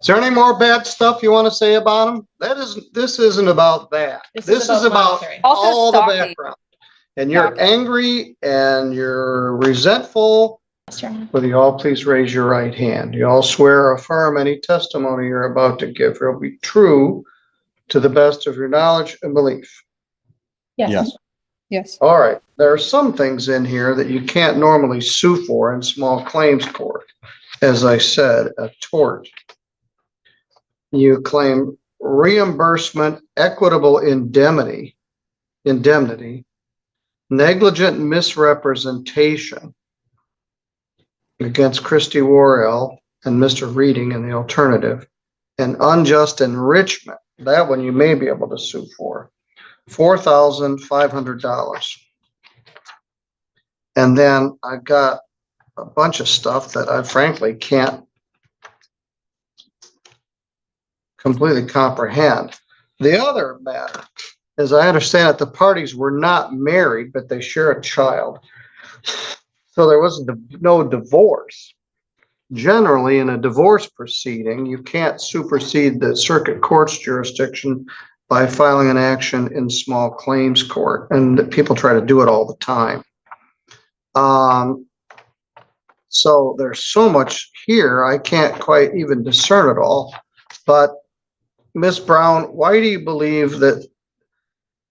Is there any more bad stuff you want to say about them? This isn't about that. This is about all the background. And you're angry and you're resentful. Will you all please raise your right hand? You all swear or affirm any testimony you're about to give will be true to the best of your knowledge and belief. Yes. Yes. All right. There are some things in here that you can't normally sue for in small claims court. As I said, a tort. You claim reimbursement, equitable indemnity, negligent misrepresentation against Christy Worrell and Mr. Reading in the alternative, and unjust enrichment. That one you may be able to sue for. $4,500. And then I've got a bunch of stuff that I frankly can't completely comprehend. The other matter, as I understand it, the parties were not married, but they share a child. So there was no divorce. Generally, in a divorce proceeding, you can't supersede the circuit court's jurisdiction by filing an action in small claims court. And people try to do it all the time. So there's so much here, I can't quite even discern it all. But Ms. Brown, why do you believe that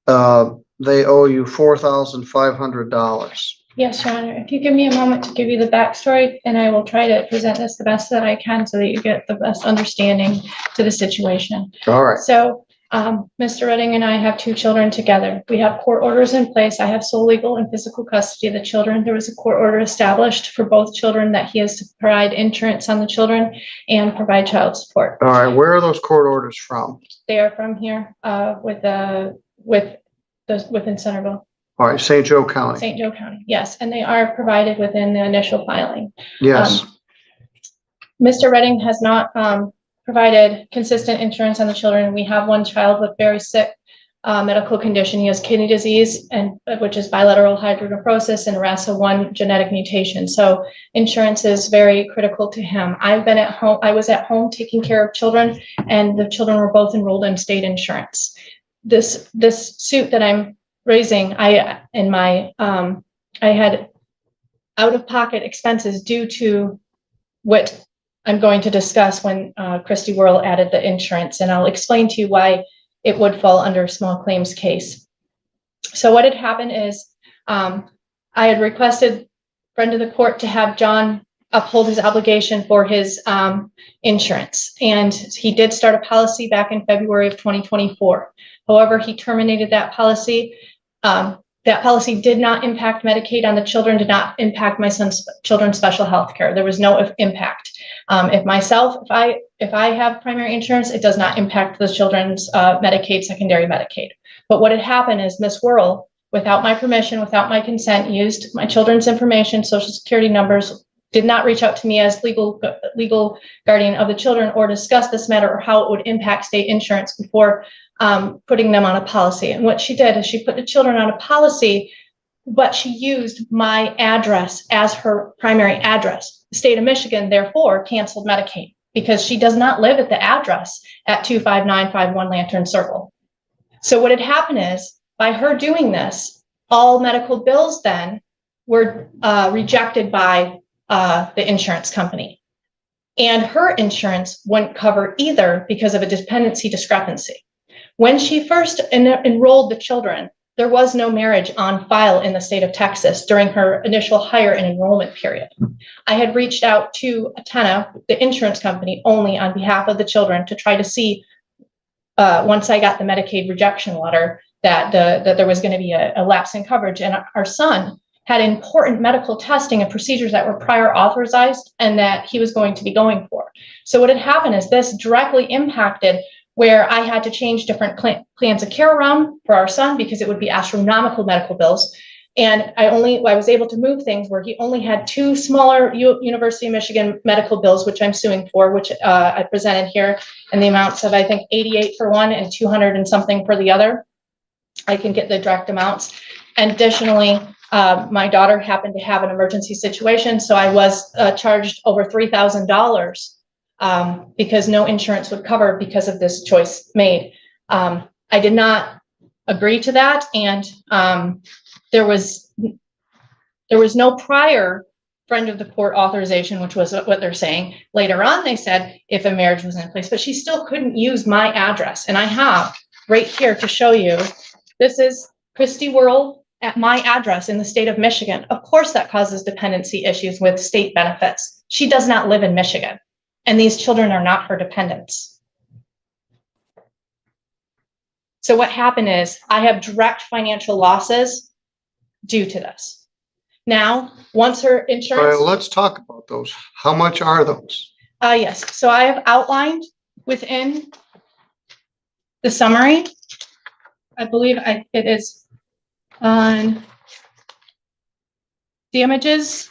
they owe you $4,500? Yes, Your Honor. If you give me a moment to give you the backstory, and I will try to present this the best that I can so that you get the best understanding to the situation. All right. So Mr. Redding and I have 2 children together. We have court orders in place. I have sole legal and physical custody of the children. There was a court order established for both children that he is to provide insurance on the children and provide child support. All right. Where are those court orders from? They are from here within Centerville. All right. St. Joe County. St. Joe County, yes. And they are provided within the initial filing. Yes. Mr. Redding has not provided consistent insurance on the children. We have one child with very sick medical condition. He has kidney disease, which is bilateral hydronephrosis, and RASA1 genetic mutation. So insurance is very critical to him. I was at home taking care of children, and the children were both enrolled in state insurance. This suit that I'm raising, I had out-of-pocket expenses due to what I'm going to discuss when Christy Worrell added the insurance, and I'll explain to you why it would fall under a small claims case. So what had happened is I had requested friend of the court to have John uphold his obligation for his insurance, and he did start a policy back in February of 2024. However, he terminated that policy. That policy did not impact Medicaid on the children, did not impact my son's children's special health care. There was no impact. If I have primary insurance, it does not impact the children's Medicaid, secondary Medicaid. But what had happened is Ms. Worrell, without my permission, without my consent, used my children's information, social security numbers, did not reach out to me as legal guardian of the children or discuss this matter or how it would impact state insurance before putting them on a policy. And what she did is she put the children on a policy, but she used my address as her primary address. The state of Michigan, therefore, canceled Medicaid because she does not live at the address at 25951 Lantern Circle. So what had happened is, by her doing this, all medical bills then were rejected by the insurance company. And her insurance wouldn't cover either because of a dependency discrepancy. When she first enrolled the children, there was no marriage on file in the state of Texas during her initial hire and enrollment period. I had reached out to Atena, the insurance company, only on behalf of the children to try to see, once I got the Medicaid rejection letter, that there was going to be a lapse in coverage. And our son had important medical testing and procedures that were prior authorized and that he was going to be going for. So what had happened is this directly impacted where I had to change different plans of care around for our son because it would be astronomical medical bills. And I was able to move things where he only had 2 smaller University of Michigan medical bills, which I'm suing for, which I presented here in the amounts of, I think, 88 for one and 200 and something for the other. I can get the direct amounts. And additionally, my daughter happened to have an emergency situation, so I was charged over $3,000 because no insurance would cover because of this choice made. I did not agree to that, and there was no prior friend of the court authorization, which was what they're saying. Later on, they said if a marriage was in place, but she still couldn't use my address. And I have right here to show you, this is Christy World at my address in the state of Michigan. Of course, that causes dependency issues with state benefits. She does not live in Michigan, and these children are not her dependents. So what happened is I have direct financial losses due to this. Now, once her insurance. All right, let's talk about those. How much are those? Yes, so I have outlined within the summary. I believe it is on damages.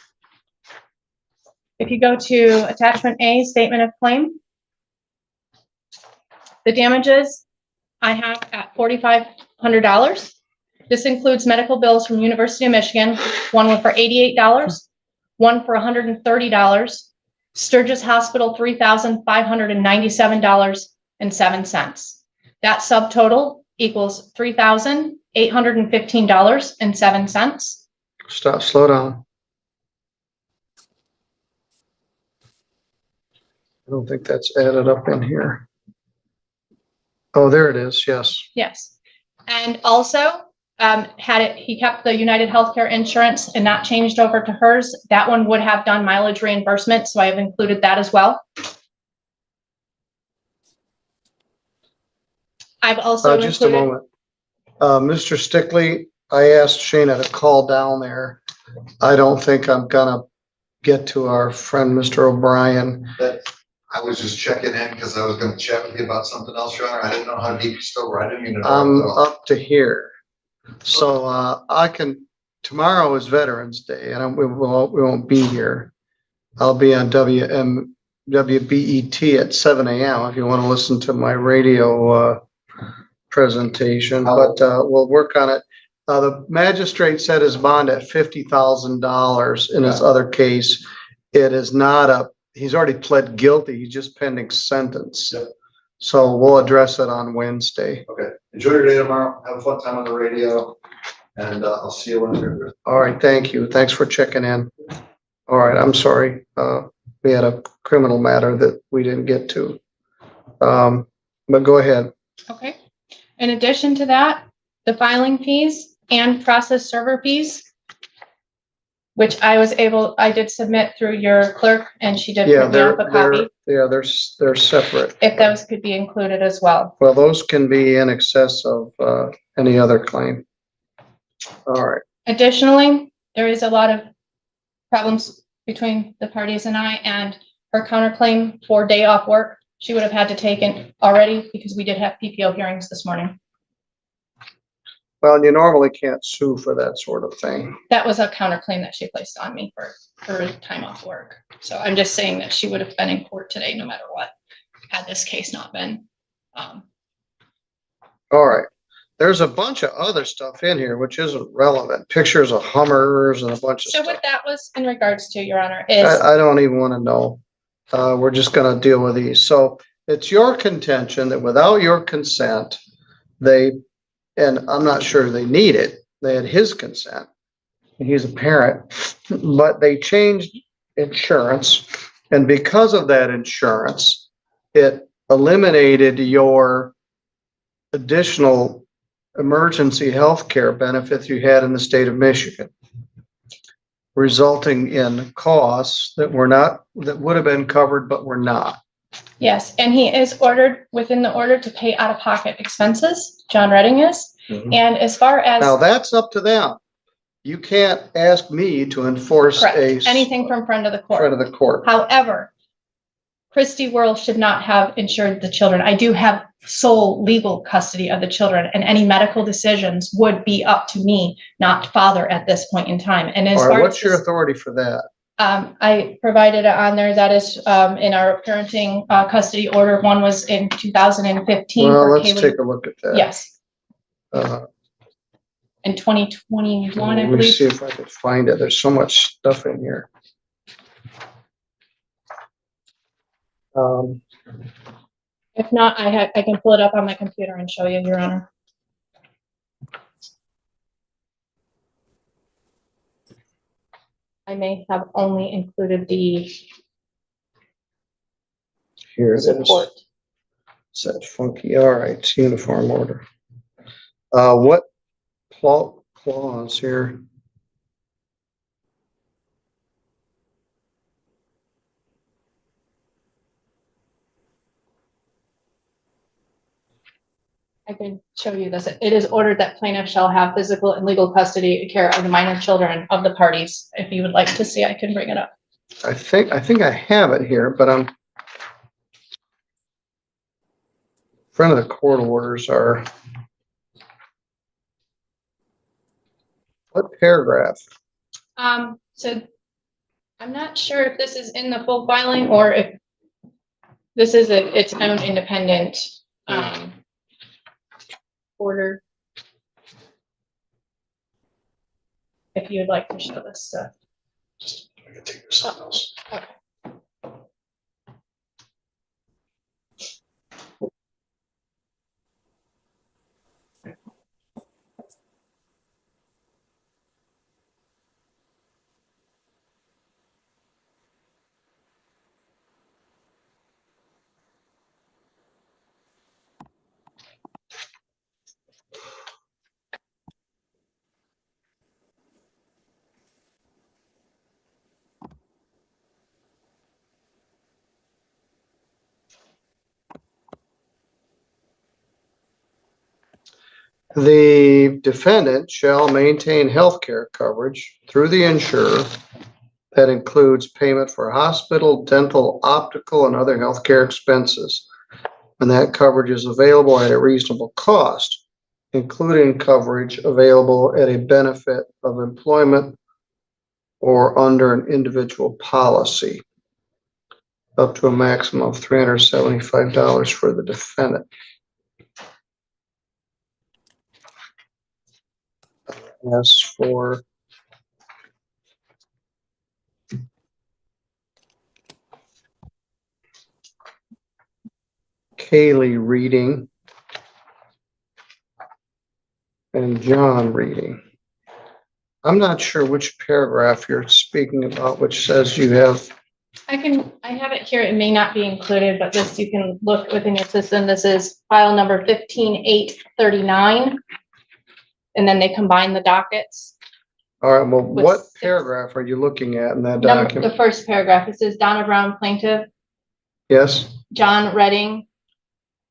If you go to attachment A, statement of claim, the damages I have at $4,500. This includes medical bills from University of Michigan, one for $88, one for $130, Sturgis Hospital, $3,597.07. That subtotal equals $3,815.07. Stop, slow down. I don't think that's added up in here. Oh, there it is. Yes. Yes. And also, he kept the United Healthcare insurance and not changed over to hers, that one would have done mileage reimbursement. So I have included that as well. I've also just a moment. Mr. Stickley, I asked Shayna to call down there. I don't think I'm gonna get to our friend, Mr. O'Brien. I was just checking in because I was gonna chat with you about something else, Your Honor. I didn't know how deep you still were. I didn't mean to. I'm up to here. So, tomorrow is Veterans Day and we won't be here. I'll be on WBET at 7 a.m. if you want to listen to my radio, presentation, but, we'll work on it. The magistrate set his bond at $50,000 in his other case. It is not he's already pled guilty. He's just pending sentence. Yep. So we'll address it on Wednesday. Okay. Enjoy your day tomorrow. Have a fun time on the radio. And I'll see you Wednesday. All right. Thank you. Thanks for checking in. All right. I'm sorry. We had a criminal matter that we didn't get to. But go ahead. Okay. In addition to that, the filing fees and process server fees, which I did submit through your clerk, and she did Yeah, print me up a copy. they're separate. If those could be included as well. Well, those can be in excess of any other claim. All right. Additionally, there is a lot of problems between the parties and I, and her counterclaim for day off work, she would have had to take it already because we did have PPO hearings this morning. Well, you normally can't sue for that sort of thing. That was a counterclaim that she placed on me for time off work. So I'm just saying that she would have been in court today, no matter what, had this case not been. All right. There's a bunch of other stuff in here which isn't relevant. Pictures of Hummers and a bunch of So stuff. what that was in regards to, Your Honor, is I don't even want to know. We're just going to deal with these. So it's your contention that without your consent, and I'm not sure they need it. They had his consent. He's a parent, but they changed insurance. And because of that insurance, it eliminated your additional emergency health care benefits you had in the state of Michigan, resulting in costs that would have been covered, but were not. yes, and he is ordered within the order to pay out-of-pocket expenses. John Redding is. Mhm. And as far as Now that's up to them. You can't ask me to enforce correct, anything from friend of the court. friend of the court. However, Christy World should not have insured the children. I do have sole legal custody of the children, and any medical decisions would be up to me, not father at this point in time. And as All right, far what's as your authority for that? I provided it on there. That is in our parenting custody order. One was in 2015 Well, for let's Kaylee. take a look at that. Yes, Uh, in 2021, I Let me believe. see if I can find it. There's so much stuff in here. If not, I can pull it up on my computer and show you, Your Honor. I may have only included the Here it is. support. It's that funky, all right, it's uniform order. What clause here? I can show you this. It is ordered that plaintiff shall have physical and legal custody and care of the minor children of the parties. If you would like to see, I can bring it up. I think I have it here, but I'm front of the court orders are. What paragraph? So I'm not sure if this is in the full filing or if this is its own independent, order. If you'd like to show this stuff. I can take this something else. Okay. The defendant shall maintain health care coverage through the insurer that includes payment for hospital, dental, optical, and other healthcare expenses. And that coverage is available at a reasonable cost, including coverage available at a benefit of employment or under an individual policy, up to a maximum of $375 for the defendant. As for Kaylee reading and John reading, I'm not sure which paragraph you're speaking about, which says you have. I have it here. It may not be included, but this, you can look within your system. This is file number 15839. And then they combine the dockets. All right, well, With what 6. paragraph are you looking at in that The document? first paragraph, it says Donna Brown plaintiff, Yes, John Redding,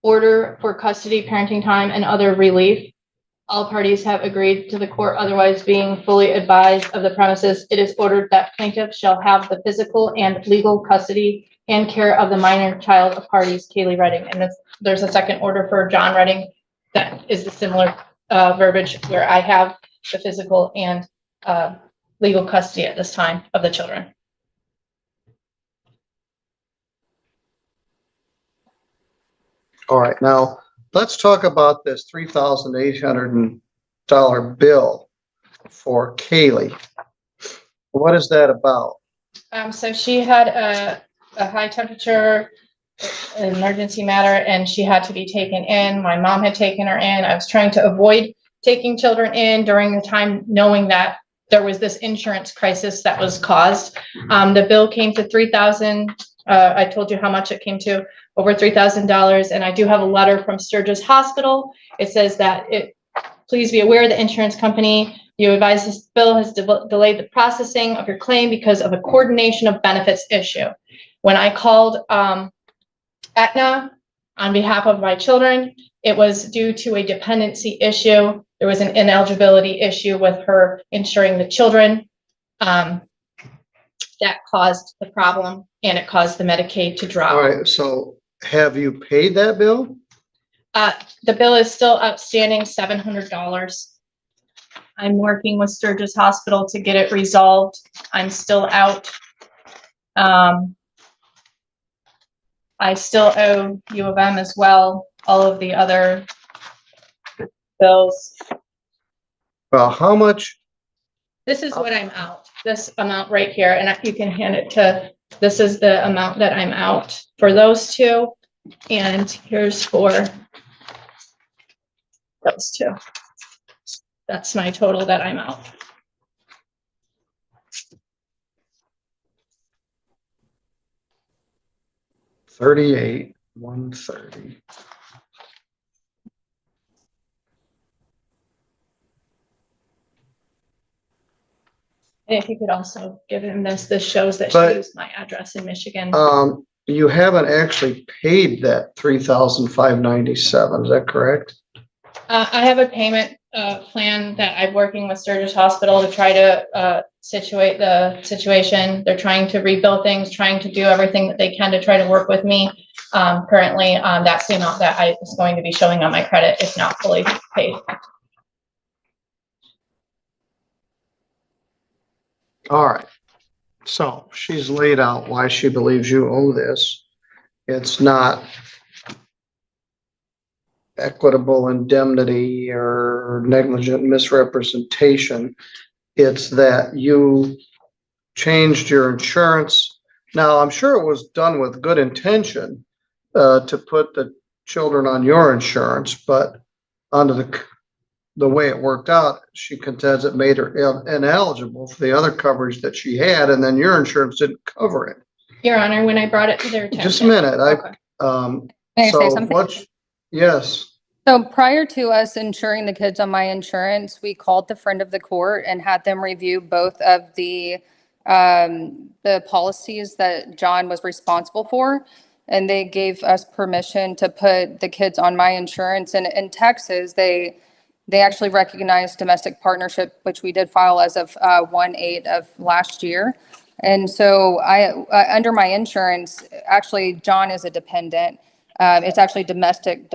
order for custody, parenting time, and other relief. All parties have agreed to the court otherwise being fully advised of the premises. It is ordered that plaintiff shall have the physical and legal custody and care of the minor child of parties, Kaylee Redding. And there's a second order for John Redding that is the similar verbiage where I have the physical and legal custody at this time of the children. all right, now, let's talk about this $3,800 bill for Kaylee. What is that about? So she had a high temperature, an emergency matter, and she had to be taken in. My mom had taken her in. I was trying to avoid taking children in during the time, knowing that there was this insurance crisis that was caused. The bill came to $3,000. I told you how much it came to, over $3,000. And I do have a letter from Sturgis Hospital. It says that please be aware the insurance company, you advise this bill has delayed the processing of your claim because of a coordination of benefits issue. When I called Aetna on behalf of my children, it was due to a dependency issue. There was an ineligibility issue with her insuring the children. That caused the problem, and it caused the Medicaid to drop. All right, so have you paid that bill? The bill is still outstanding, $700. I'm working with Sturgis Hospital to get it resolved. I'm still out. I still owe U of M as well, all of the other bills. Well, how much? This is what I'm out, this amount right here, and you can hand it to This is the amount that I'm out for those two, and here's for those two. That's my total that I'm out. $38, $130. And if you could also give him this shows that But- she used my address in Michigan. You haven't actually paid that $3,597, is that correct? I have a payment plan that I'm working with Sturgis Hospital to try to situate the situation. They're trying to rebuild things, trying to do everything that they can to try to work with me. Currently, that's the amount that I is going to be showing on my credit if not fully paid. All right. So she's laid out why she believes you owe this. It's not equitable indemnity or negligent misrepresentation. It's that you changed your insurance. Now, I'm sure it was done with good intention to put the children on your insurance, but under the way it worked out, she contends it made her ineligible for the other coverage that she had, and then your insurance didn't cover it. Your Honor, when I brought it to their attention. Just a minute, Okay. May I say so something? yes, So prior to us insuring the kids on my insurance, we called the friend of the court and had them review both of the policies that John was responsible for. And they gave us permission to put the kids on my insurance. And in Texas, they actually recognized domestic partnership, which we did file as of 1/8 of last year. And so under my insurance, actually, John is a dependent. It's actually domestic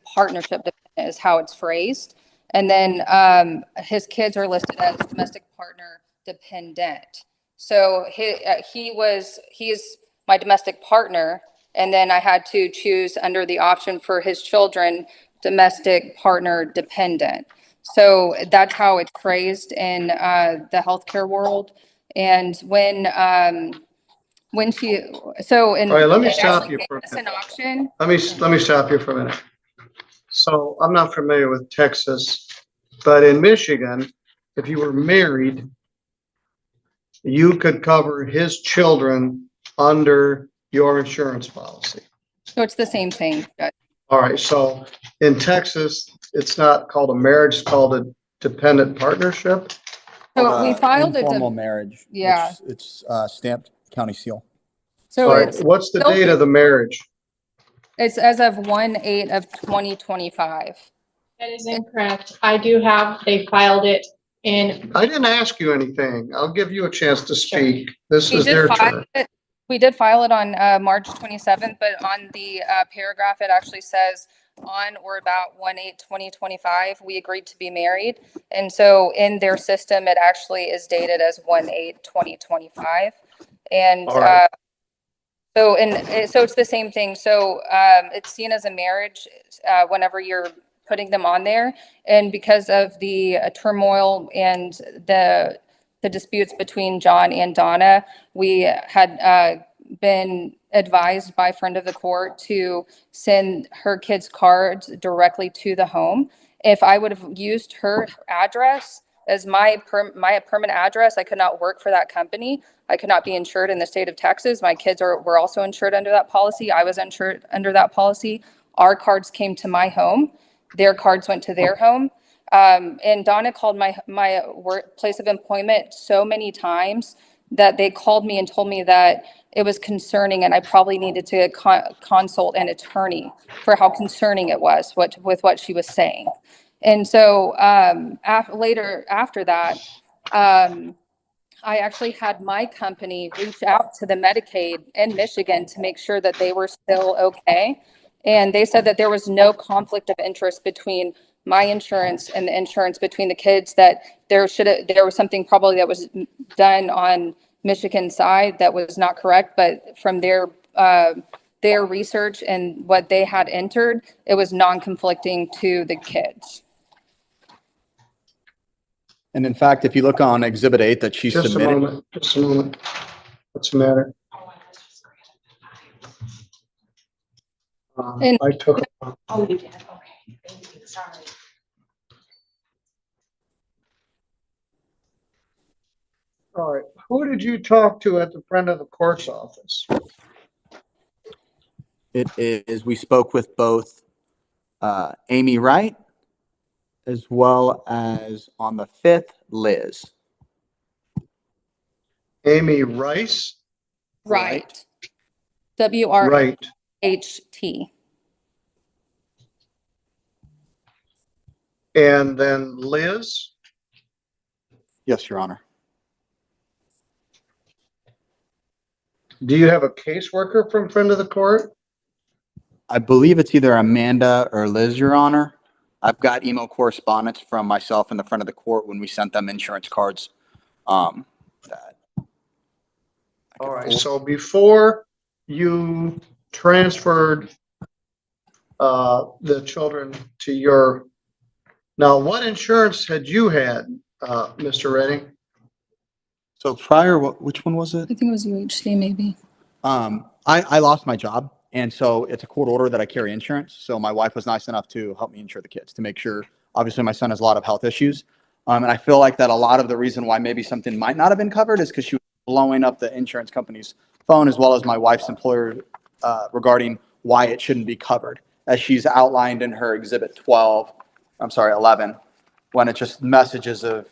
partnership dependent is how it's phrased. And then his kids are listed as domestic partner dependent. So he's my domestic partner. And then I had to choose under the option for his children, domestic partner dependent. So that's how it's phrased in the healthcare world. And when she, so in. All right, let me it stop actually you gave for a us an option. let me stop you for a minute. So I'm not familiar with Texas, but in Michigan, if you were married, you could cover his children under your insurance policy. So it's the same thing. All right, so in Texas, it's not called a marriage, it's called a dependent partnership. So we filed it. Informal marriage. Yeah. which It's stamped county seal. So All right, it's, what's the date of the marriage? it's as of 1/8 of 2025. That is incorrect. I do have, they filed it in, I didn't ask you anything. I'll give you a chance to speak. This We is their did file turn. it. We did file it on March 27th, but on the paragraph, it actually says on or about 1/8/2025, we agreed to be married. And so in their system, it actually is dated as 1/8/2025. And All right. so it's the same thing. So it's seen as a marriage whenever you're putting them on there. And because of the turmoil and the disputes between John and Donna, we had been advised by a friend of the court to send her kids' cards directly to the home. If I would have used her address as my permanent address, I could not work for that company. I could not be insured in the state of Texas. My kids were also insured under that policy. I was insured under that policy. Our cards came to my home. Their cards went to their home. And Donna called my work place of employment so many times that they called me and told me that it was concerning and I probably needed to consult an attorney for how concerning it was with what she was saying. And so later after that, I actually had my company reach out to the Medicaid in Michigan to make sure that they were still okay. And they said that there was no conflict of interest between my insurance and the insurance between the kids, that there was something probably that was done on Michigan's side that was not correct, but from their research and what they had entered, it was non-conflicting to the kids. And in fact, if you look on Exhibit 8 that she Just a submitted, moment, just a moment. What's the matter? And- I took, Oh, you did, okay, thank you, sorry. all right, who did you talk to at the friend of the court's office? It is, we spoke with both Amy Wright as well as on the 5th, Liz. Amy Rice? Right. Right. WRHT. And then Liz? Yes, Your Honor. Do you have a caseworker from friend of the court? I believe it's either Amanda or Liz, Your Honor. I've got email correspondence from myself and the friend of the court when we sent them insurance cards. That I could All right, forward. so before you transferred the children to your, now what insurance had you had, Mr. Redding? So prior, which one was it? I think it was UHC maybe. I lost my job, and so it's a court order that I carry insurance. So my wife was nice enough to help me insure the kids to make sure. Obviously, my son has a lot of health issues, and I feel like that a lot of the reason why maybe something might not have been covered is because she was blowing up the insurance company's phone as well as my wife's employer regarding why it shouldn't be covered, as she's outlined in her Exhibit 11, when it's just messages of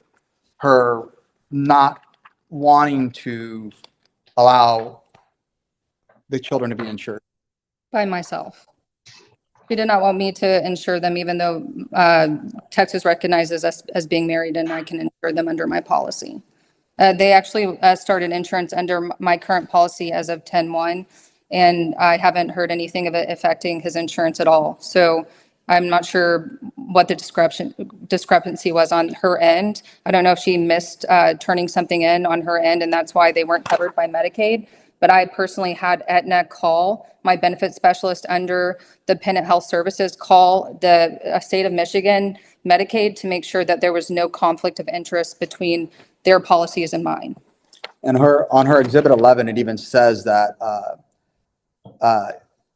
her not wanting to allow the children to be insured. By myself. She did not want me to insure them, even though Texas recognizes us as being married and I can insure them under my policy. They actually started insurance under my current policy as of 10/1, and I haven't heard anything of it affecting his insurance at all. So I'm not sure what the discrepancy was on her end. I don't know if she missed turning something in on her end, and that's why they weren't covered by Medicaid. But I personally had Aetna call my benefit specialist under the Pennant Health Services, call the state of Michigan Medicaid to make sure that there was no conflict of interest between their policies and mine. And on her Exhibit 11, it even says that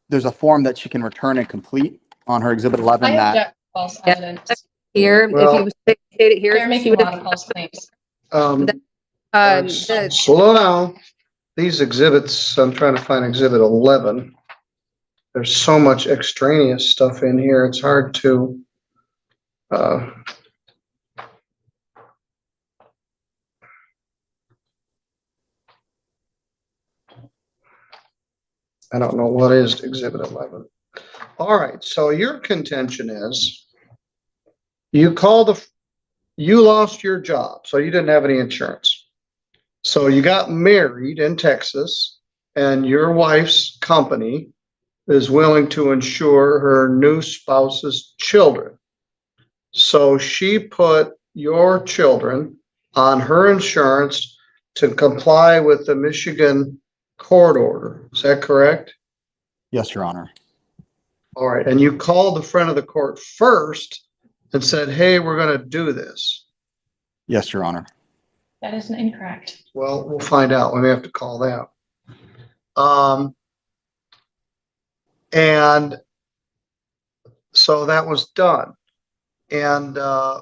there's a form that she can return and complete on her Exhibit 11 I that, object to false evidence. Here, if Well- you state it here. They're making a lot of false claims. The- Slow down. These exhibits, I'm trying to find Exhibit 11. There's so much extraneous stuff in here, it's hard to, I don't know what is Exhibit 11. All right, so your contention is you lost your job, so you didn't have any insurance. So you got married in Texas and your wife's company is willing to insure her new spouse's children. So she put your children on her insurance to comply with the Michigan court order. Is that correct? yes, Your Honor. All right, and you called the friend of the court first and said, hey, we're gonna do this. Yes, Your Honor. That is incorrect. Well, we'll find out. We may have to call them. And so that was done. And I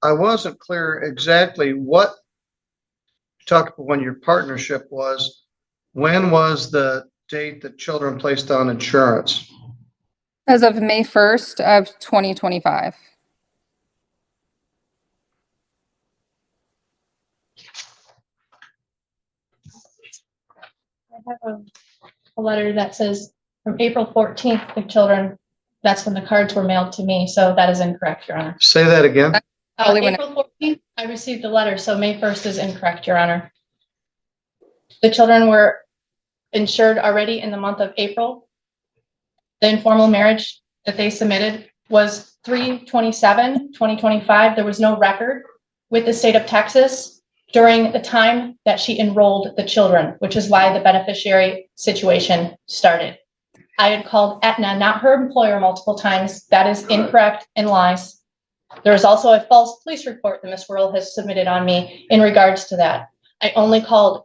wasn't clear exactly what talked when your partnership was. When was the date that children placed on insurance? As of May 1st of 2025. I have a letter that says from April 14th, the children, that's when the cards were mailed to me, so that is incorrect, Your Honor. Say that again. Probably when it- April 14th, I received a letter, so May 1st is incorrect, Your Honor. The children were insured already in the month of April. The informal marriage that they submitted was 3/27/2025. There was no record with the state of Texas during the time that she enrolled the children, which is why the beneficiary situation started. I had called Aetna, not her employer, multiple times. That is incorrect and lies. There is also a false police report that Ms. Worrell has submitted on me in regards to that. I only called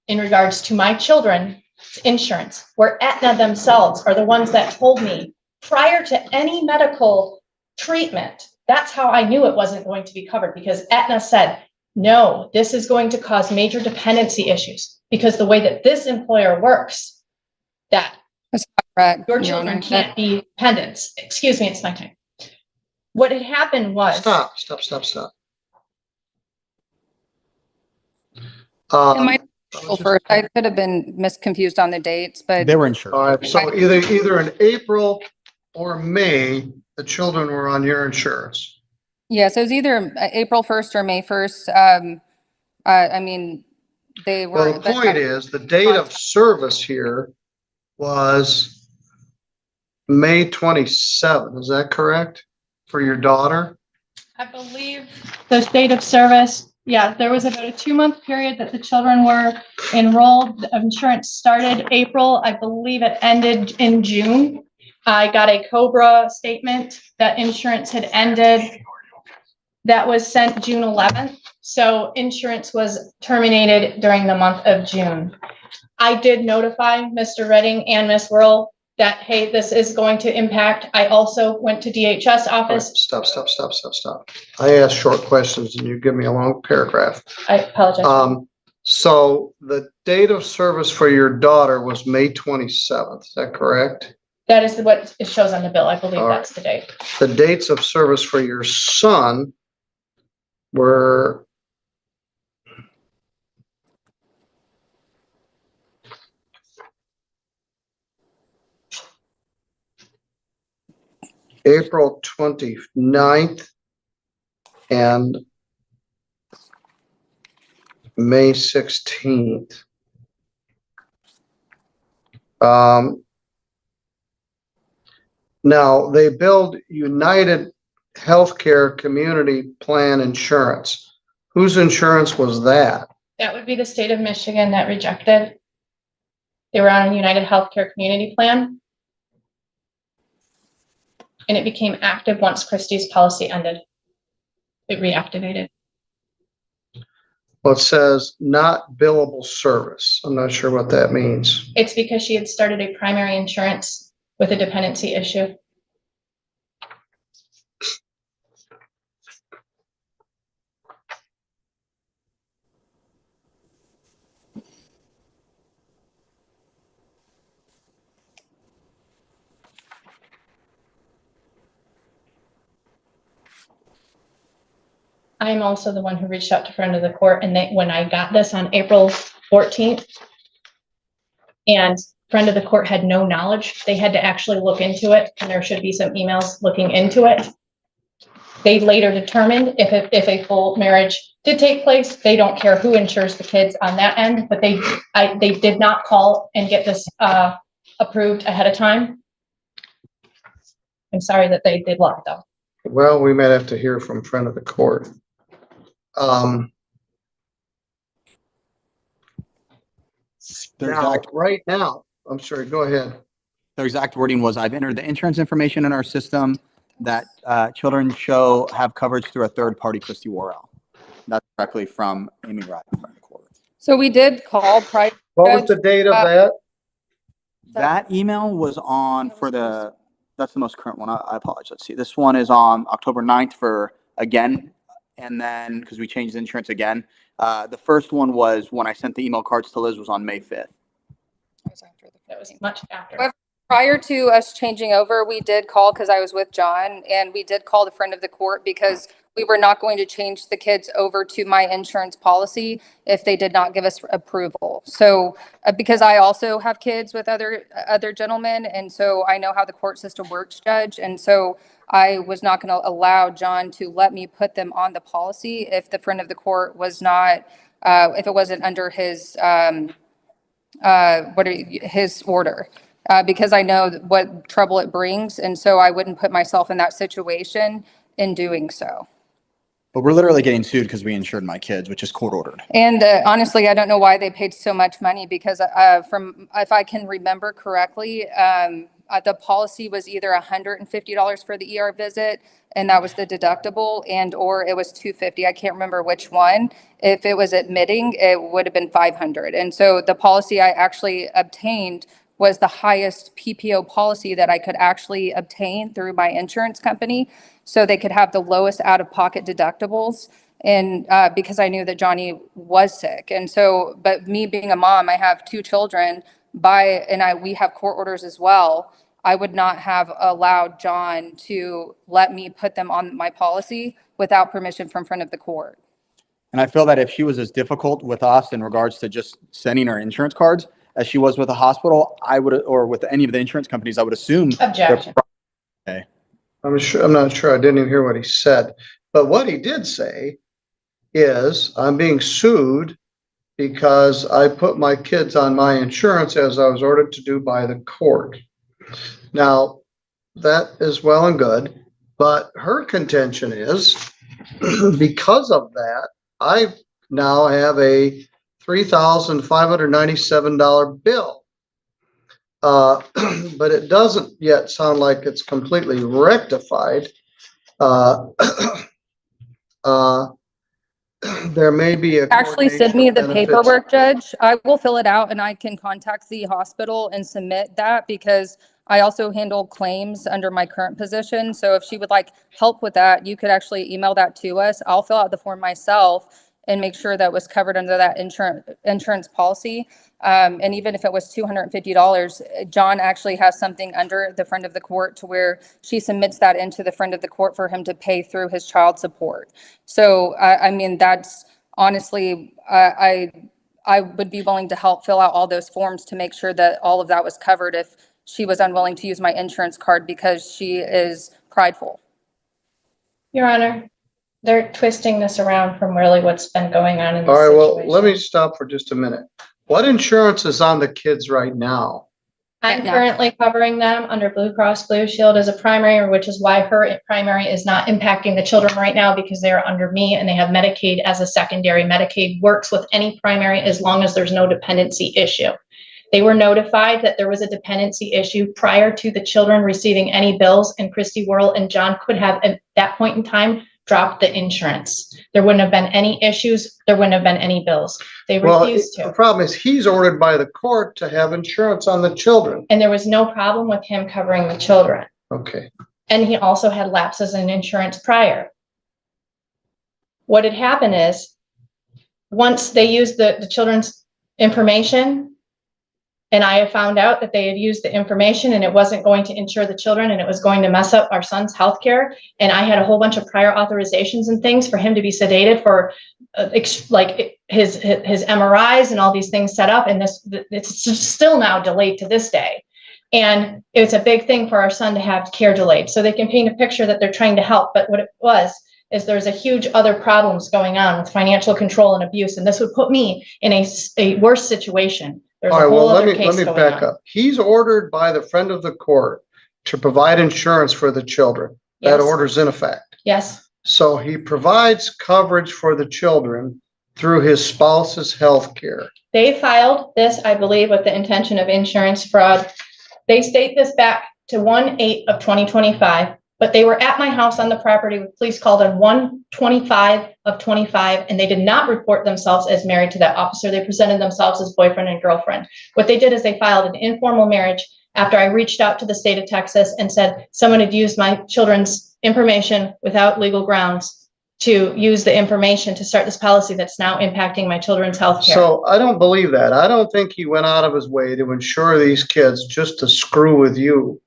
in regards to my children insurance, where Aetna themselves are the ones that told me prior to any medical treatment. That's how I knew it wasn't going to be covered, because Aetna said, no, this is going to cause major dependency issues, because the way that this employer works, that Correct, your Your children Honor. can't be dependents. Excuse me, it's my time. What had happened was. Stop. It might I was Well, just- first, I could have been misconfused on the dates, but They were insured. All right, so either in April or May, the children were on your insurance. yeah, so it was either April 1st or May 1st. I mean, they were. Well, the point is, the date of service here was May 27th. Is that correct? For your daughter? I believe the date of service, yeah, there was about a 2-month period that the children were enrolled. The insurance started April. I believe it ended in June. I got a COBRA statement that insurance had ended. That was sent June 11th. So insurance was terminated during the month of June. I did notify Mr. Redding and Ms. Whirl that, hey, this is going to impact. I also went to DHS All right, office. stop. I ask short questions and you give me a long paragraph. I apologize. So the date of service for your daughter was May 27th. Is that correct? That is what it shows on the bill. I believe All right. that's the date. The dates of service for your son were April 29th and May 16th. Now, they billed United Healthcare Community Plan Insurance. Whose insurance was that? That would be the state of Michigan that rejected. They were on a United Healthcare Community Plan. And it became active once Christie's policy ended. It reactivated. Well, it says not billable service. I'm not sure what that means. It's because she had started a primary insurance with a dependency issue. I am also the one who reached out to friend of the court, and when I got this on April 14th, and friend of the court had no knowledge, they had to actually look into it, and there should be some emails looking into it. They later determined if a full marriage did take place, they don't care who insures the kids on that end, but they did not call and get this approved ahead of time. I'm sorry that they did lock though. Well, we might have to hear from friend of the court. Their Now, exact, right now, I'm sorry, go ahead. their exact wording was, I've entered the insurance information in our system that children have coverage through a third party, Christy Worrell. That's directly from Amy Wright in front of the court. so we did call prior. What was the date of that? That email was on that's the most current one. I apologize. Let's see. This one is on October 9th for again, and then because we changed the insurance again. The first one was when I sent the email cards to Liz was on May 5th. That was much after. Well, prior to us changing over, we did call because I was with John, and we did call the friend of the court because we were not going to change the kids over to my insurance policy if they did not give us approval. So because I also have kids with other gentlemen, and so I know how the court system works, Judge. And so I was not going to allow John to let me put them on the policy if the friend of the court was not, if it wasn't under his, his order. Because I know what trouble it brings, and so I wouldn't put myself in that situation in doing so. But we're literally getting sued because we insured my kids, which is court ordered. And honestly, I don't know why they paid so much money because if I can remember correctly, the policy was either $150 for the ER visit, and that was the deductible, and or it was $250. I can't remember which one. If it was admitting, it would have been $500. And so the policy I actually obtained was the highest PPO policy that I could actually obtain through my insurance company, so they could have the lowest out-of-pocket deductibles. And because I knew that Johnny was sick. And so, but me being a mom, I have 2 children we have court orders as well. I would not have allowed John to let me put them on my policy without permission from front of the court. And I feel that if she was as difficult with us in regards to just sending her insurance cards as she was with the hospital, I would, or with any of the insurance companies, I would assume. Objection. I'm not sure. I didn't even hear what he said. But what he did say is, I'm being sued because I put my kids on my insurance as I was ordered to do by the court. Now, that is well and good, but her contention is because of that, I now have a $3,597 bill. But it doesn't yet sound like it's completely rectified. There may be a Actually, send me the coordination of paperwork, Judge. I will fill it out and I can contact the hospital and submit that, because I also handle claims under my current position. So if she would like help with that, you could actually email that to us. I'll fill out the form myself and make sure that was covered under that insurance policy. And even if it was $250, John actually has something under the friend of the court to where she submits that into the friend of the court for him to pay through his child support. So, I mean, that's honestly, I would be willing to help fill out all those forms to make sure that all of that was covered if she was unwilling to use my insurance card because she is prideful. Your Honor, they're twisting this around from really what's been going on in All this right, well, situation. let me stop for just a minute. What insurance is on the kids right now? I'm No. currently covering them under Blue Cross Blue Shield as a primary, which is why her primary is not impacting the children right now, because they are under me and they have Medicaid as a secondary. Medicaid works with any primary as long as there's no dependency issue. They were notified that there was a dependency issue prior to the children receiving any bills, and Christy Worrell and John could have at that point in time dropped the insurance. There wouldn't have been any issues. There wouldn't have been any bills. They Well, refused the to. problem is he's ordered by the court to have insurance on the children. And there was no problem with him covering the children. Okay, And he also had lapses in insurance prior. What had happened is, once they used the children's information, and I had found out that they had used the information and it wasn't going to insure the children and it was going to mess up our son's healthcare. And I had a whole bunch of prior authorizations and things for him to be sedated for like his MRIs and all these things set up. And it's still now delayed to this day. And it's a big thing for our son to have care delayed. So they can paint a picture that they're trying to help. But what it was is there's a huge other problems going on with financial control and abuse. And this would put me in a worse situation. There's all a right, well, whole let other me case going back on. up. He's ordered by the friend of the court to provide insurance for the children. That Yes. order's in effect. Yes, So he provides coverage for the children through his spouse's health care. they filed this, I believe, with the intention of insurance fraud. They state this back to 1/8/2025, but they were at my house on the property with police called on 1/25/25, and they did not report themselves as married to that officer. They presented themselves as boyfriend and girlfriend. What they did is they filed an informal marriage after I reached out to the state of Texas and said someone had used my children's information without legal grounds to use the information to start this policy that's now impacting my children's health care. So I don't believe that. I don't think he went out of his way to insure these kids just to screw with you.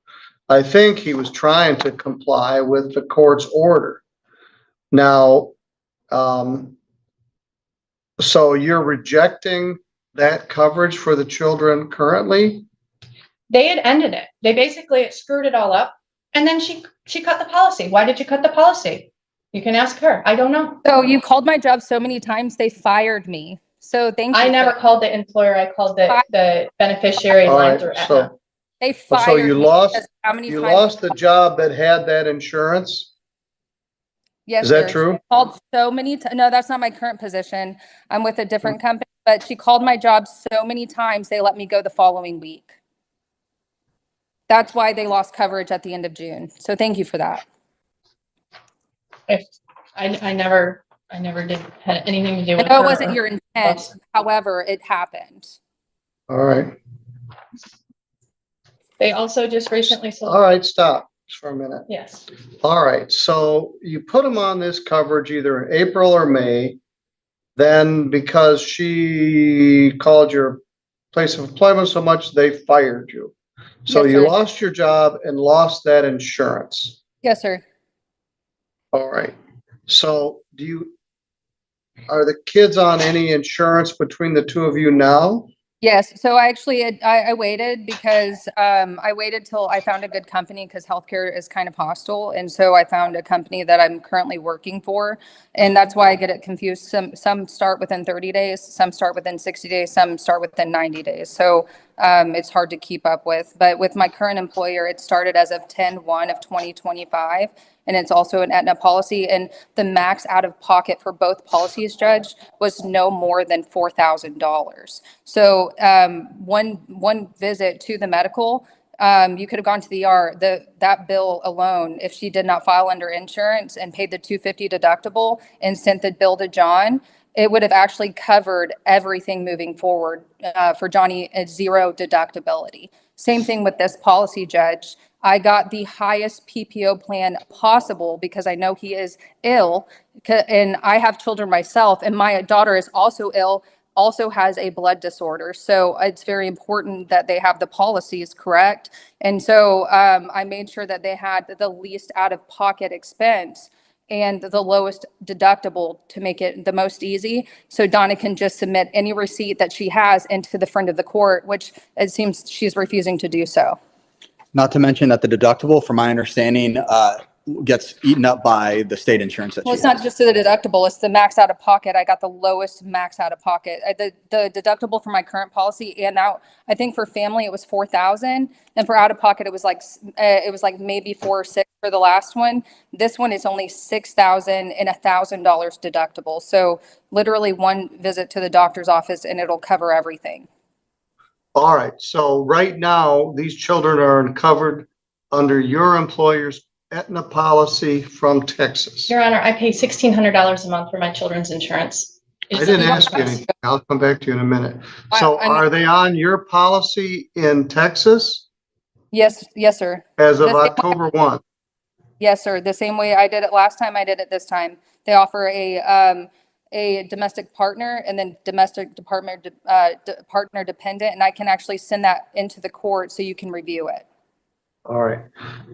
I think he was trying to comply with the court's order. Now, so you're rejecting that coverage for the children currently? They had ended it. They basically screwed it all up. And then she cut the policy. Why did you cut the policy? You can ask her. I don't know. So you called my job so many times, they fired me. So thank you. I never for- called the employer. I called the beneficiary All line right, through Aetna. so They so fired you me lost, because how many you times- lost the job that had that insurance? Yes, Is that sir. true? She called so many no, that's not my current position. I'm with a different company, but she called my job so many times, they let me go the following week. That's why they lost coverage at the end of June. So thank you for that. I never did, had anything to do I with know her. it wasn't your intent, us. however, it happened. All right, They also just recently all sold, right, stop just for a minute. yes. All right, so you put them on this coverage either in April or May. Then because she called your place of employment so much, they fired you. So Yes, you sir. lost your job and lost that insurance. Yes, sir. All right, so are the kids on any insurance between the two of you now? Yes, so I actually, I waited because I waited till I found a good company because healthcare is kind of hostile. And so I found a company that I'm currently working for. And that's why I get it confused. Some start within 30 days, some start within 60 days, some start within 90 days. So it's hard to keep up with. But with my current employer, it started as of 10/1 of 2025. And it's also an Aetna policy. And the max out of pocket for both policies, Judge, was no more than $4,000. So one visit to the medical, you could have gone to the ER. That bill alone, if she did not file under insurance and paid the $250 deductible and sent the bill to John, it would have actually covered everything moving forward for Johnny at zero deductibility. Same thing with this policy, Judge. I got the highest PPO plan possible because I know he is ill, and I have children myself, and my daughter is also ill, also has a blood disorder. So it's very important that they have the policies correct. And so I made sure that they had the least out-of-pocket expense and the lowest deductible to make it the most easy. So Donna can just submit any receipt that she has into the front of the court, which it seems she's refusing to do so. Not to mention that the deductible, from my understanding, gets eaten up by the state insurance that Well, she it's not has. just the deductible, it's the max out of pocket. I got the lowest max out of pocket. The deductible for my current policy and out, I think for family it was 4,000, and for out of pocket it was like maybe 4 or 6 for the last one. This one is only 6,000 and $1,000 deductible. So literally one visit to the doctor's office and it'll cover everything. All right, so right now, these children are covered under your employer's Aetna policy from Texas. Your Honor, I pay $1,600 a month for my children's insurance. I didn't ask you anything. I'll come back to you in a minute. I- So I'm- are they on your policy in Texas Yes, sir. as of The same- October 1? Yes, sir. The same way I did it last time, I did it this time. They offer a domestic partner and then domestic partner dependent, and I can actually send that into the court so you can review it. All right.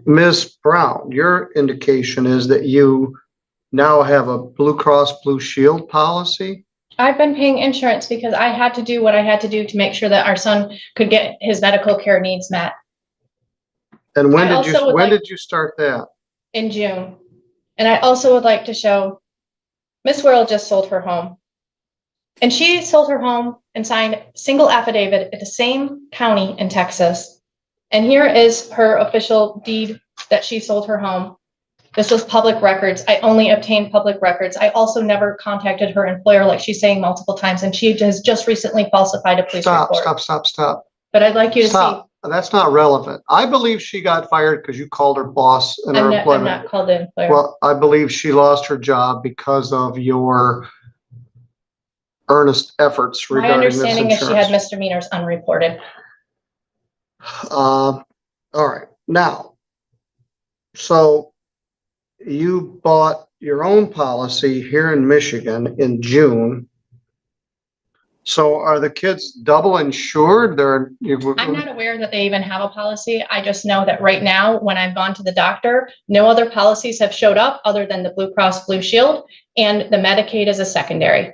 Ms. Brown, your indication is that you now have a Blue Cross Blue Shield policy? I've been paying insurance because I had to do what I had to do to make sure that our son could get his medical care needs met And when I also would when like- did you start that? in June. And I also would like to show, Miss Worrell just sold her home. And she sold her home and signed single affidavit at the same county in Texas. And here is her official deed that she sold her home. This was public records. I only obtained public records. I also never contacted her employer like she's saying multiple times, and she has just recently falsified a police report. Stop. But I'd like you to see, Stop. That's not relevant. I believe she got fired because you called her boss in her I'm employment. not called the employer. Well, I believe she lost her job because of your earnest efforts My regarding this understanding is she had insurance. misdemeanors unreported. All right, now, so you bought your own policy here in Michigan in June. So are the kids double insured? I'm not aware that they even have a policy. I just know that right now, when I've gone to the doctor, no other policies have showed up other than the Blue Cross Blue Shield, and the Medicaid is a secondary.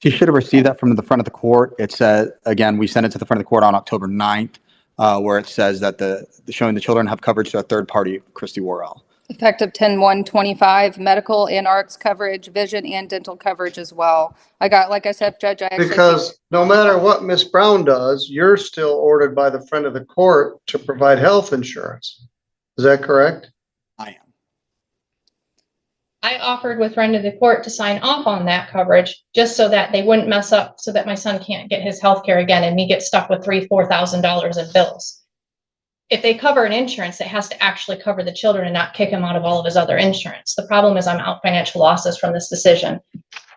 She should have received that from the front of the court. It said, again, we sent it to the front of the court on October 9th, where it says that showing the children have coverage to a third party, Christy Worrell. Effective 10/1/25, medical and RX coverage, vision and dental coverage as well. I got, like I said, Judge, I actually. Because no matter what Miss Brown does, you're still ordered by the friend of the court to provide health insurance. Is that correct? I am. I offered with friend of the court to sign off on that coverage, just so that they wouldn't mess up, so that my son can't get his health care again and me get stuck with $3,000-4,000 in bills. if they cover an insurance, it has to actually cover the children and not kick him out of all of his other insurance. The problem is I'm out financial losses from this decision,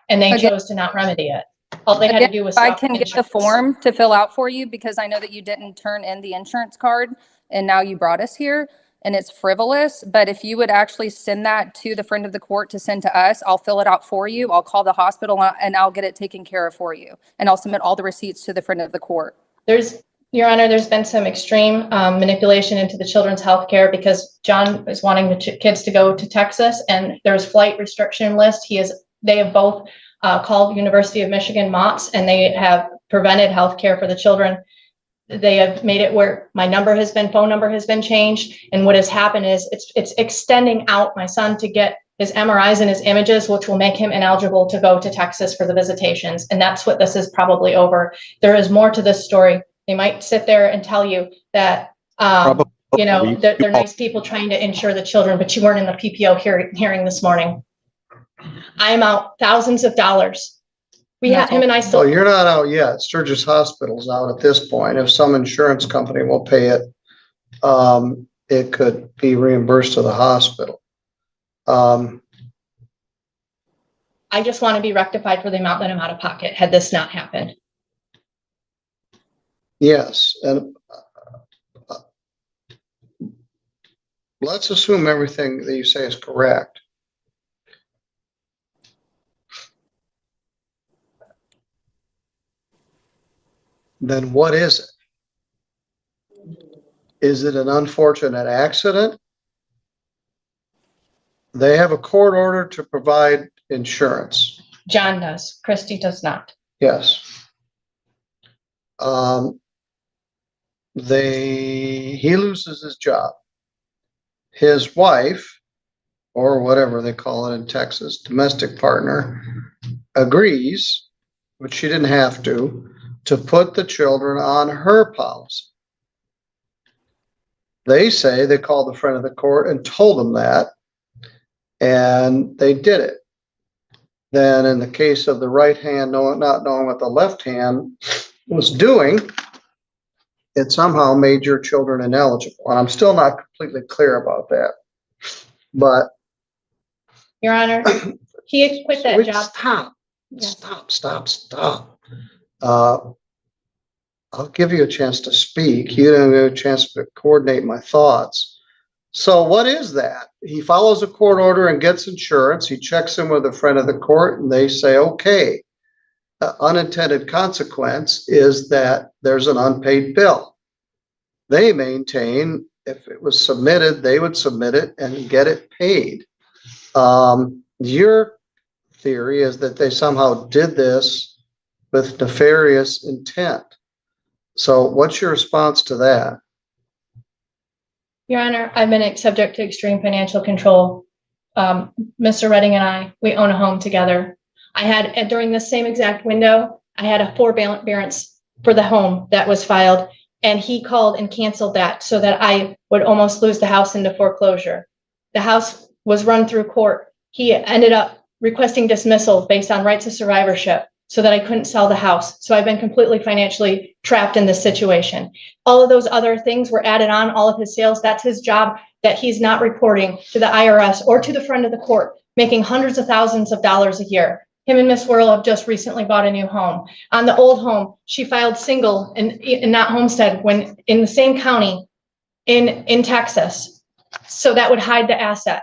and they Again- chose to not remedy it. All they had to do was. If I stop can get the insurance. form to fill out for you, because I know that you didn't turn in the insurance card and now you brought us here and it's frivolous. But if you would actually send that to the friend of the court to send to us, I'll fill it out for you. I'll call the hospital and I'll get it taken care of for you. And I'll submit all the receipts to the friend of the court. Your Honor, there's been some extreme manipulation into the children's health care because John is wanting the kids to go to Texas, and there's flight restriction list. They have both called University of Michigan MOTS, and they have prevented health care for the children. They have made it where my phone number has been changed. And what has happened is it's extending out my son to get his MRIs and his images, which will make him ineligible to go to Texas for the visitations. And that's what this is probably over. There is more to this story. They might sit there and tell you that, they're nice people trying to insure the children, but you weren't in the PPO hearing this morning. I'm out thousands of dollars. Him and I still. Well, you're not out yet. Sturgis Hospital's out at this point. If some insurance company will pay it, it could be reimbursed to the hospital. I just want to be rectified for the amount that I'm out of pocket had this not happened. Yes, and let's assume everything that you say is correct. Then what is it? Is it an unfortunate accident? They have a court order to provide insurance. John does. Christy does not. Yes. He loses his job. His wife, or whatever they call it in Texas, domestic partner, agrees, but she didn't have to put the children on her policy. They say they called the friend of the court and told them that, and they did it. Then in the case of the right hand, not knowing what the left hand was doing, it somehow made your children ineligible. And I'm still not completely clear about that. But Your Honor, he quit that wait, job. Stop. I'll give you a chance to speak. You don't get a chance to coordinate my thoughts. So what is that? He follows a court order and gets insurance. He checks in with a friend of the court and they say, okay. Unintended consequence is that there's an unpaid bill. They maintain if it was submitted, they would submit it and get it paid. Your theory is that they somehow did this with nefarious intent. So what's your response to that? Your Honor, I've been subject to extreme financial control. Mr. Redding and I, we own a home together. I had, during the same exact window, I had a forbearance for the home that was filed, and he called and canceled that so that I would almost lose the house into foreclosure. The house was run through court. He ended up requesting dismissal based on rights of survivorship so that I couldn't sell the house. So I've been completely financially trapped in this situation. All of those other things were added on, all of his sales. That's his job that he's not reporting to the IRS or to the friend of the court, making hundreds of thousands of dollars a year. Him and Miss Whirl have just recently bought a new home. On the old home, she filed single and not homestead when in the same county in Texas. So that would hide the asset.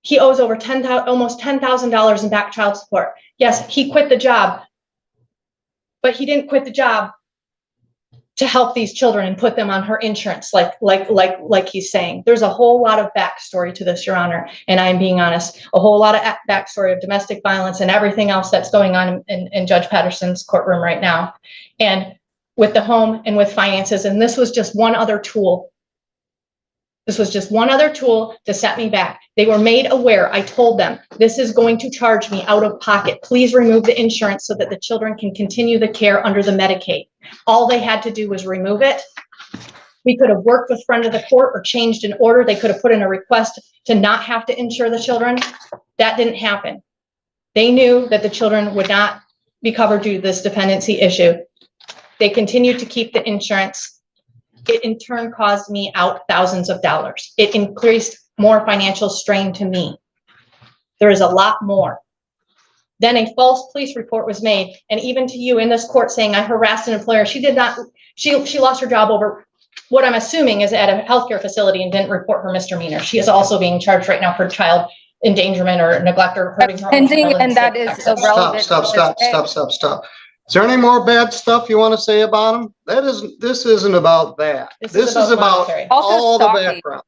He owes over almost $10,000 in back child support. Yes, he quit the job, but he didn't quit the job to help these children and put them on her insurance, like he's saying. There's a whole lot of backstory to this, Your Honor, and I'm being honest. A whole lot of backstory of domestic violence and everything else that's going on in Judge Patterson's courtroom right now, and with the home and with finances. And this was just one other tool. This was just one other tool to set me back. They were made aware. I told them, this is going to charge me out of pocket. Please remove the insurance so that the children can continue the care under the Medicaid. All they had to do was remove it. We could have worked with friend of the court or changed an order. They could have put in a request to not have to insure the children. That didn't happen. They knew that the children would not be covered due to this dependency issue. They continued to keep the insurance. it in turn caused me out thousands of dollars. It increased more financial strain to me. There is a lot more. Then a false police report was made, and even to you in this court saying I harassed an employer. She did not, she lost her job over what I'm assuming is at a healthcare facility and didn't report her misdemeanor. She is also being charged right now for child endangerment or neglect or hurting her. own Pending, child in and that state is Texas. irrelevant. Stop, to stop, this stop, case. stop, stop, stop. Is there any more bad stuff you want to say about them? This isn't about that. This is about monetary. Also all the stalking. background.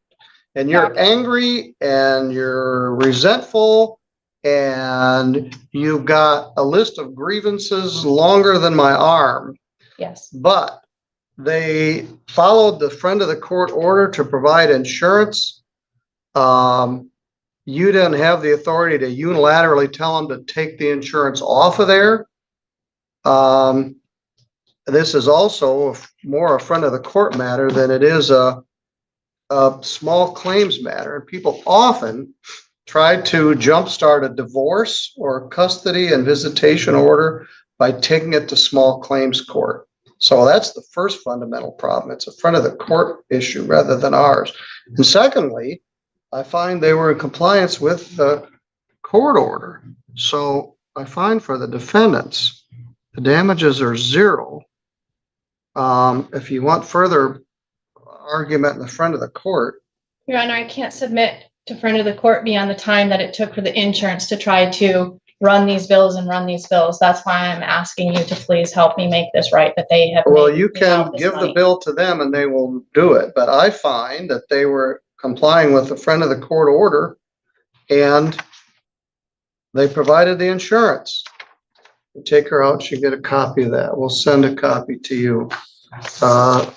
And you're Stalking. angry and you're resentful and you've got a list of grievances longer than my arm, Yes, but they followed the friend of the court order to provide insurance. You didn't have the authority to unilaterally tell them to take the insurance off of there. This is also more a friend of the court matter than it is a small claims matter. And people often try to jumpstart a divorce or custody and visitation order by taking it to small claims court. So that's the first fundamental problem. It's a front of the court issue rather than ours. And secondly, I find they were in compliance with the court order. So I find for the defendants, the damages are zero. If you want further argument in the front of the court, Your Honor, I can't submit to friend of the court beyond the time that it took for the insurance to try to run these bills and run these bills. That's why I'm asking you to please help me make this right, that they have. well, made you me all can this give the money. bill to them and they will do it. But I find that they were complying with the friend of the court order and they provided the insurance. You take her out, she get a copy of that. We'll send a copy to you. All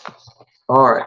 right.